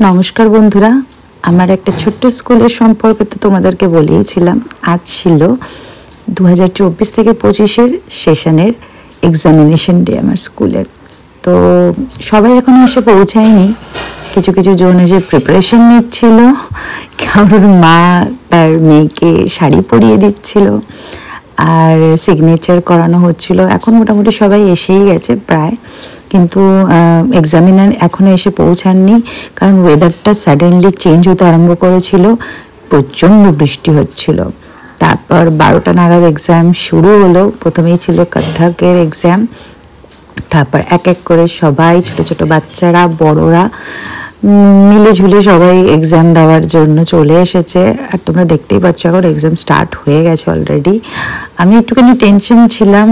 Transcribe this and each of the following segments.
নমস্কার বন্ধুরা, আমার একটা ছোট্ট স্কুলের সম্পর্কে তো তোমাদেরকে বলেইছিলাম। আজ ছিল 2024 থেকে 25-এর সেশনের এক্সামিনেশন ডে আমার স্কুলের। তো সবাই এখনো এসে পৌঁছায়নি, কিছু কিছু জন এসে প্রিপারেশন নিচ্ছিল, কারোর মা তার মেয়েকে শাড়ি পরিয়ে দিচ্ছিল, আর সিগনেচার করানো হচ্ছিল। এখন মোটামুটি সবাই এসেই গেছে প্রায়, কিন্তু এক্সামিনার এখনো এসে পৌঁছাননি, কারণ ওয়েদারটা সাডেনলি চেঞ্জ হতে আরম্ভ করেছিল, প্রচণ্ড বৃষ্টি হচ্ছিল। তারপর 12টা নাগাদ এক্সাম শুরু হলো। প্রথমেই ছিল কত্থকের এক্সাম, তারপর এক এক করে সবাই ছোট ছোট বাচ্চারা বড়রা মিলে ঝুলে সবাই এক্সাম দেওয়ার জন্য চলে এসেছে। আর তোমরা দেখতেই পাচ্ছ এখন এক্সাম স্টার্ট হয়ে গেছে অলরেডি। আমি একটুখানি টেনশন ছিলাম,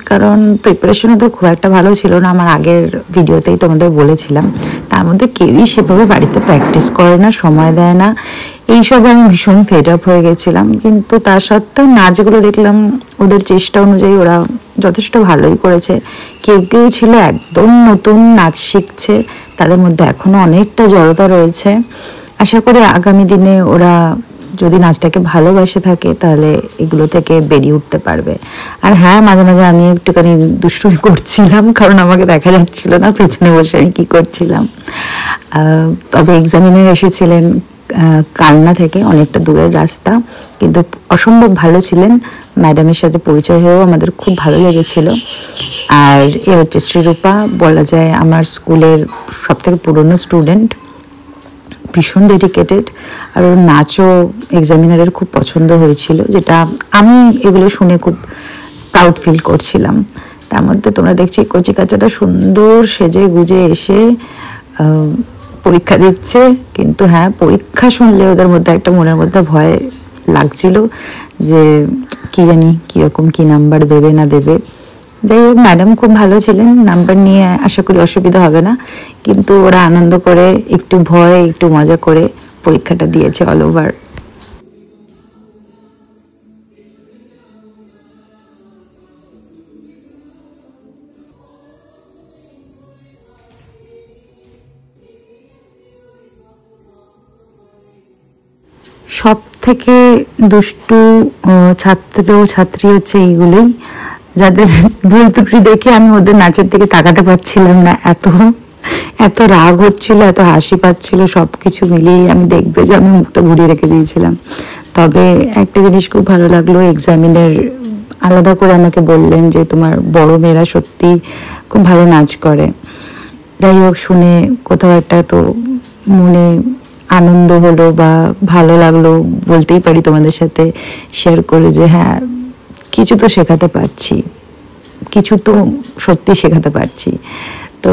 কারণ প্রিপারেশনও তো খুব একটা ভালো ছিল না। আমার আগের ভিডিওতেই তোমাদের বলেছিলাম, তার মধ্যে কেউই সেভাবে বাড়িতে প্র্যাকটিস করে না, সময় দেয় না, এইসবে আমি ভীষণ ফেড আপ হয়ে গেছিলাম। কিন্তু তা সত্ত্বেও নাচগুলো দেখলাম ওদের চেষ্টা অনুযায়ী ওরা যথেষ্ট ভালোই করেছে। কেউ কেউ ছিল একদম নতুন, নাচ শিখছে, তাদের মধ্যে এখনো অনেকটা জড়তা রয়েছে। আশা করি আগামী দিনে ওরা যদি নাচটাকে ভালোবাসে থাকে তাহলে এগুলো থেকে বেরিয়ে উঠতে পারবে। আর হ্যাঁ, মাঝে মাঝে আমি একটুখানি দুষ্টুমি করছিলাম, কারণ আমাকে দেখা যাচ্ছিল না পেছনে বসে আমি কী করছিলাম। তবে এক্সামিনার এসেছিলেন কালনা থেকে, অনেকটা দূরের রাস্তা, কিন্তু অসম্ভব ভালো ছিলেন। ম্যাডামের সাথে পরিচয় হয়েও আমাদের খুব ভালো লেগেছিল। আর এ হচ্ছে শ্রীরূপা, বলা যায় আমার স্কুলের সবথেকে পুরনো স্টুডেন্ট, ভীষণ ডেডিকেটেড। আর ওর নাচও এক্সামিনারের খুব পছন্দ হয়েছিল, যেটা আমি এগুলো শুনে খুব প্রাউড ফিল করছিলাম। তার মধ্যে তোমরা দেখছি কচি কাচাটা সুন্দর সেজে গুজে এসে পরীক্ষা দিচ্ছে। কিন্তু হ্যাঁ, পরীক্ষা শুনলে ওদের মধ্যে একটা মনের মধ্যে ভয় লাগছিল যে কি জানি কীরকম কী নাম্বার দেবে না দেবে। যাই হোক, ম্যাডাম খুব ভালো ছিলেন, নাম্বার নিয়ে আশা করি অসুবিধা হবে না। কিন্তু ওরা আনন্দ করে, একটু ভয় একটু মজা করে পরীক্ষাটা দিয়েছে অল ওভার। সব থেকে দুষ্টু ছাত্র ছাত্রী হচ্ছে এইগুলোই, যাদের ভুল ত্রুটি দেখে আমি ওদের নাচের দিকে তাকাতে পারছিলাম না। এত রাগ হচ্ছিল, এত হাসি পাচ্ছিল, সব কিছু মিলিয়ে আমি দেখবে যে আমি মুখটা ঘুরিয়ে রেখে দিয়েছিলাম। তবে একটা জিনিস খুব ভালো লাগলো, এক্সামিনার আলাদা করে আমাকে বললেন যে তোমার বড় মেয়েরা সত্যি খুব ভালো নাচ করে। যাই হোক, শুনে কোথাও একটা তো মনে আনন্দ হলো বা ভালো লাগলো, বলতেই পারি তোমাদের সাথে শেয়ার করে যে হ্যাঁ, কিছু তো শেখাতে পারছি, কিছু তো সত্যি শেখাতে পারছি। তো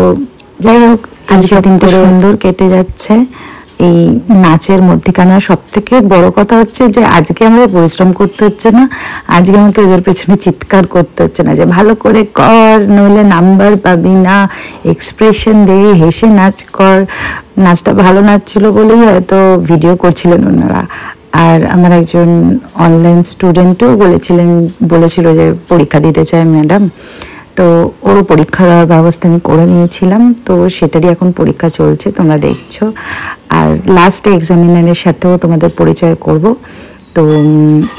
যাই হোক, আজকের দিনটা সুন্দর কেটে যাচ্ছে এই নাচের মধ্যেখানে। সব থেকে বড় কথা হচ্ছে যে আজকে আমাকে পরিশ্রম করতে হচ্ছে না, আজকে আমাকে এদের পেছনে চিৎকার করতে হচ্ছে না যে ভালো করে কর নইলে নাম্বার পাবি না, এক্সপ্রেশন দে, হেসে নাচ কর। নাচটা ভালো নাচছিল বলেই হয়তো ভিডিও করছিলেন ওনারা। আর আমার একজন অনলাইন স্টুডেন্টও বলেছিল যে পরীক্ষা দিতে চায় ম্যাডাম, তো ওরও পরীক্ষা দেওয়ার ব্যবস্থা আমি করে নিয়েছিলাম। তো সেটারই এখন পরীক্ষা চলছে, তোমরা দেখছো। আর লাস্ট এক্সামিনারের সাথেও তোমাদের পরিচয় করব। তো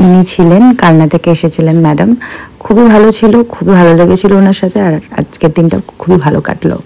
ইনি ছিলেন, কালনা থেকে এসেছিলেন ম্যাডাম, খুবই ভালো ছিল, খুবই ভালো লেগেছিল ওনার সাথে। আর আজকের দিনটা খুবই ভালো কাটলো।